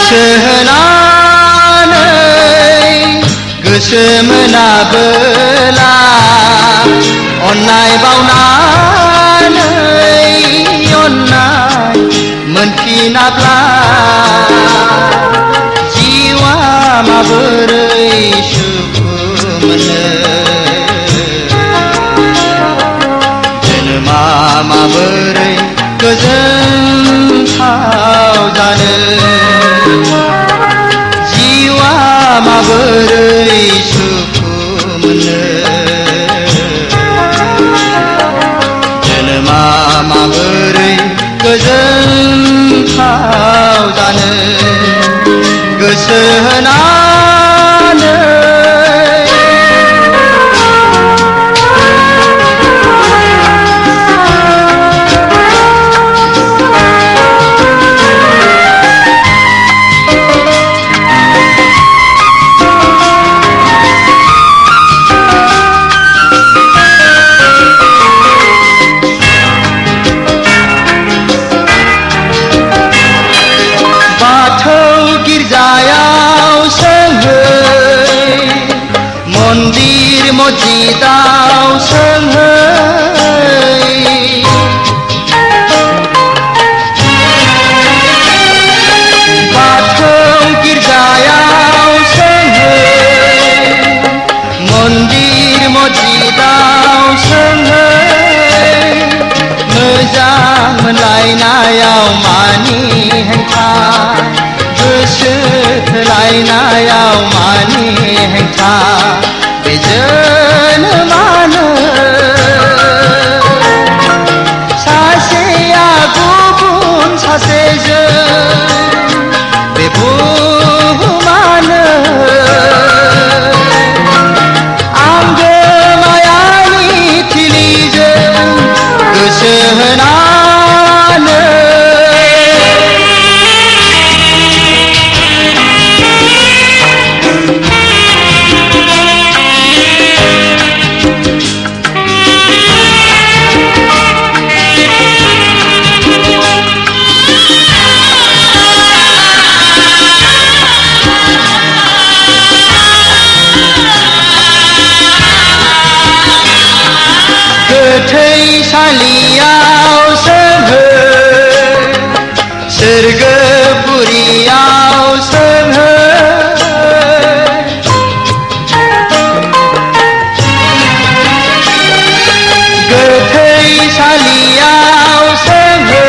गोसो होनानै गोसो मोनाबोला अन्नाय बावनानै अन्नाय मोनफिनाब्ला जिउआ माबोरै सुखु मोनो जोनोमा माबोरै गोजोनथाव जानो जिउआ माबोरै सुखु मोनो जोनोमा माबोरै गोजोनथाव जानो गोसो होनानै मन्दिर मस्जिदाव सोंहै बाथौ गिर्जायाव सोंहै मन्दिर मस्जिदाव सोंहै मोजां मोनलायनायाव मानि हेंथा गोसो थोलायनायाव मानि हेंथा बे जोनोमानो सासेया गुबुन सासेजों बे बुहुमानो आंगो मायानि थिलिजों गोसो होनानै गोथैसालियाव सोंहै सोरगोपुरियाव सोंहै गोथैसालियाव सोंहै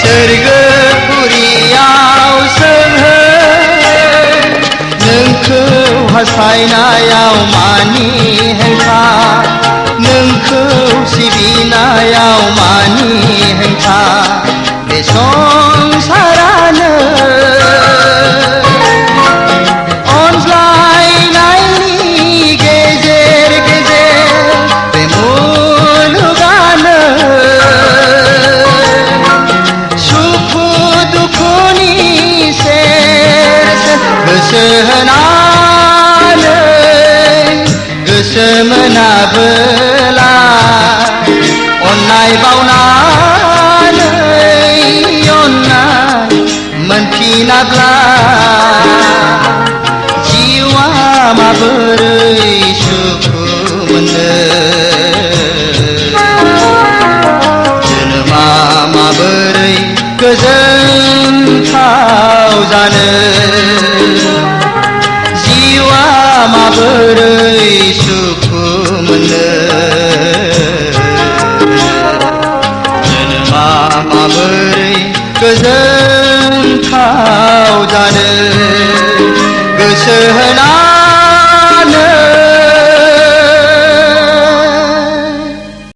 सोरगोपुरियाव सोंहै नोंखौ हास्थायनायाव मानि हेंथा नोंखौ सिबिनायाव मानि हेंथा बे संसारानो अनज्लायनायनि गेजेर गेजेर बे मुलुगानो सुखु दुखुनि सेर सेर गोसो होनानै गोसो मोनाबोला अन्नाय बावनानै अन्नाय मोनफिनाब्ला जिउआ माबोरै सुखु मोनो जोनोमा माबोरै गोजोनथाव जानो जिउआ माबोरै सुखु मोनो जोनोमा माबोरै गोजोनथाव जानो गोसो होना